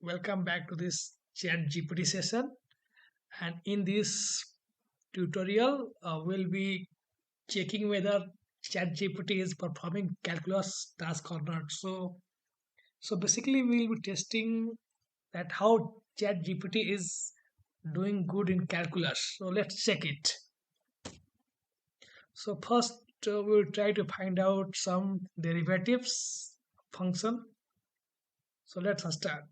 welcome back to this ChatGPT session. And in this tutorial, we'll be checking whether ChatGPT is performing calculus task or not. So basically, we'll be testing that how ChatGPT is doing good in calculus. So let's check it. So first, we'll try to find out some derivatives function. So let's start.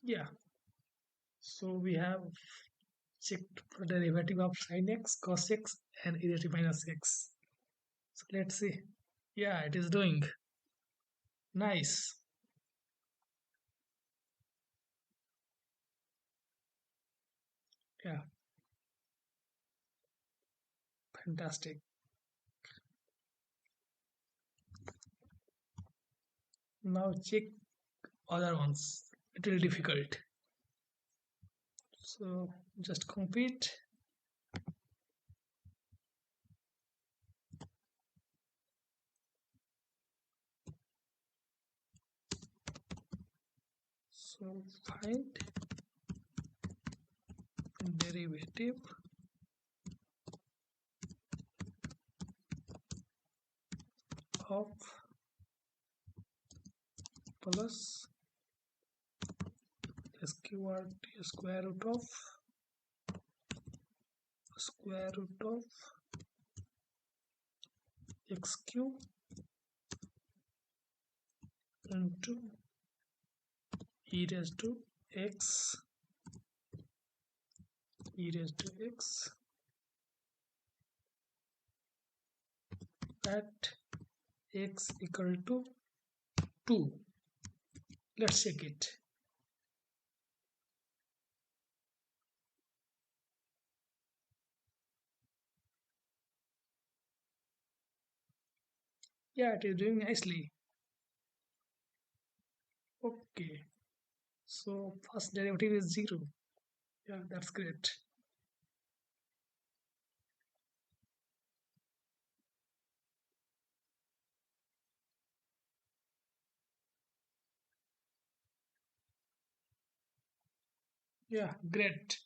Yeah. So we have checked for the derivative of sin x, cos x, and e raised to minus x. So let's see. Yeah, it is doing nice. Yeah, fantastic. Now check other ones. It will be difficult. So just compete. So find derivative of plus sqrt square root of x cube into e raised to x e raised to x at x equal to 2. Let's check it. Yeah, it is doing nicely. Okay, so first derivative is 0. Yeah, that's great. Yeah, great.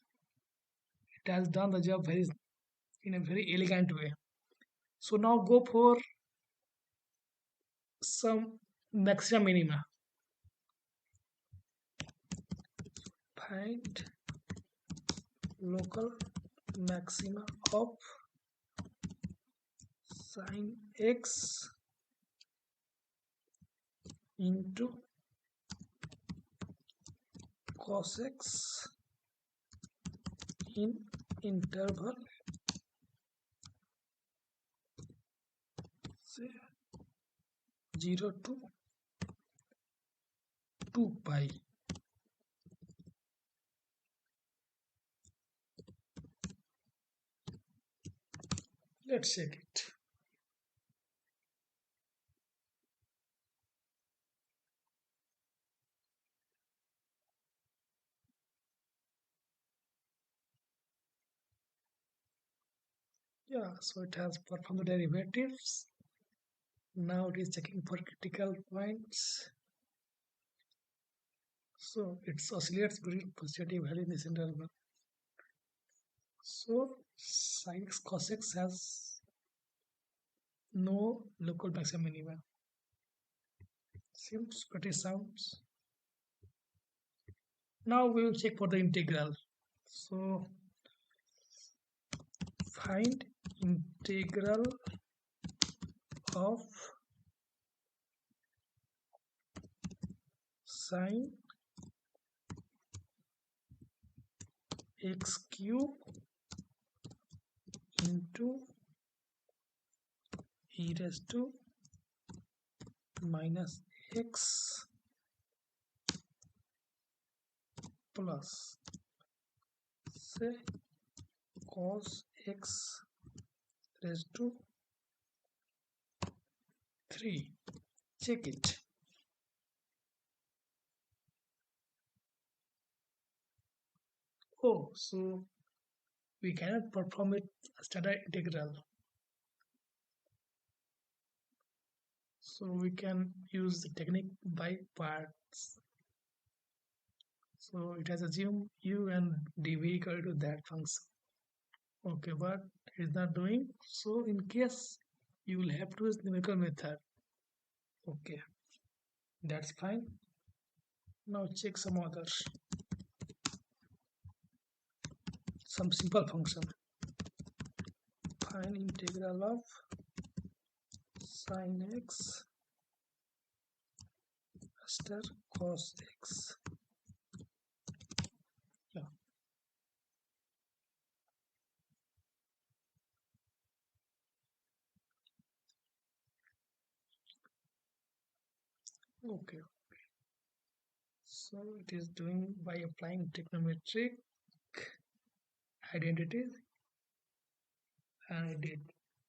It has done the job very in a very elegant way. So now go for some maxima minima. Find local maxima of sin x into cos x in interval say 0 to 2 pi. Let's check it. Yeah, so it has performed the derivatives. Now it is checking for critical points. So it oscillates between positive value in this interval. So sin x cos x has no local maximum minima. Seems pretty sounds. Now we will check for the integral. So find integral of sin x cube into e raised to minus x plus say cos x raised to 3. Check it. Oh, so we cannot perform it standard integral. So we can use the technique by parts. So it has assumed u and dv equal to that function. Okay, but it's not doing. So in case you will have to use numerical method. Okay, that's fine. Now check some others. Some simple function. Find integral of sin x after cos x. Yeah. Okay. So it is doing by applying trigonometric identities, and it did.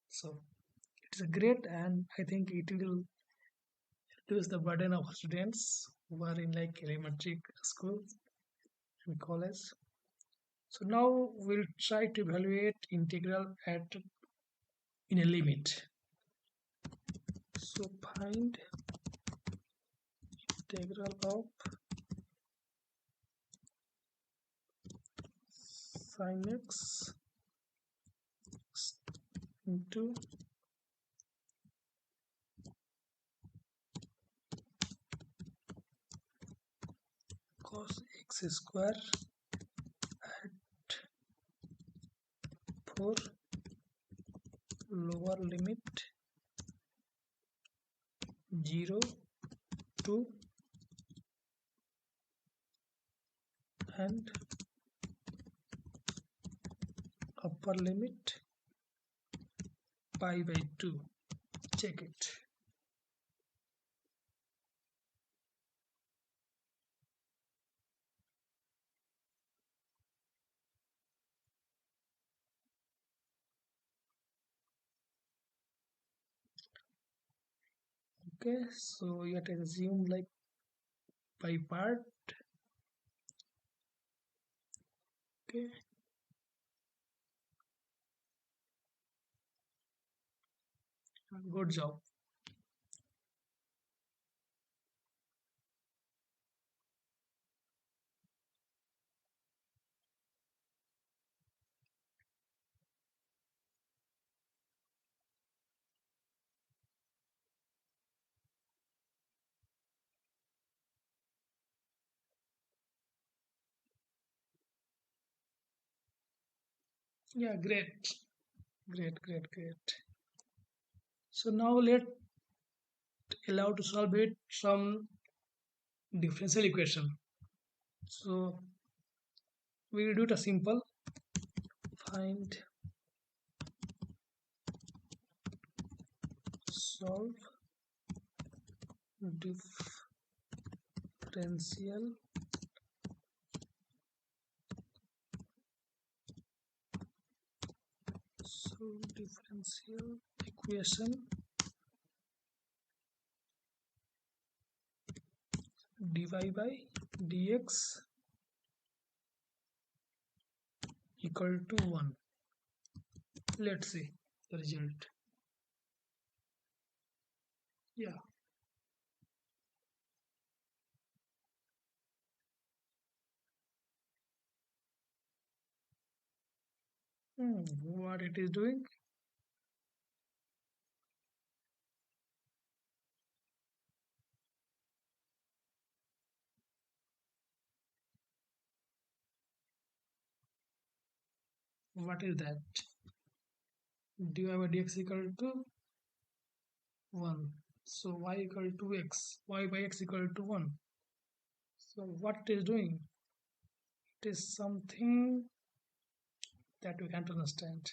So it is great, and I think it will reduce the burden of students who are in like elementary school and college. So now we'll try to evaluate integral at in a limit. So find integral of sin x into cos x square at 4 lower limit 0 to and upper limit pi by 2. Check it. Okay, so you have to assume like by part. Okay, good job. Yeah, great. So now let allow to solve it some differential equation. So we will do the simple find solve differential equation dy by dx equal to 1. Let's see the result. Yeah. What it is doing? What is that? Dy by dx equal to 1. So y equal to x. Y by x equal to 1. So what it is doing? It is something that we can't understand.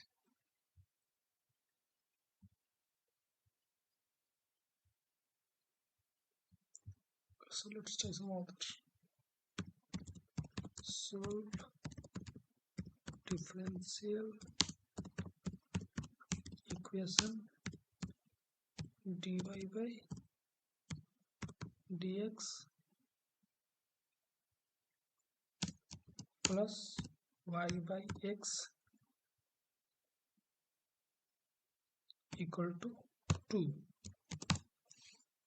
So let's try some other. solve differential equation dy by dx plus y by x equal to 2.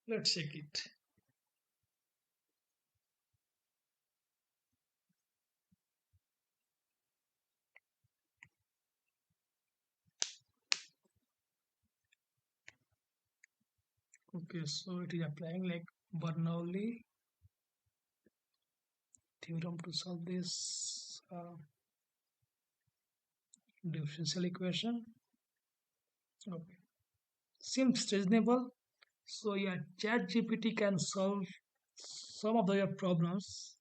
Let's check it. Okay, so it is applying like Bernoulli theorem to solve this differential equation. Okay, seems reasonable. So yeah, ChatGPT can solve some of your problems,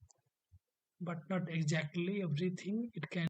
but not exactly everything. It can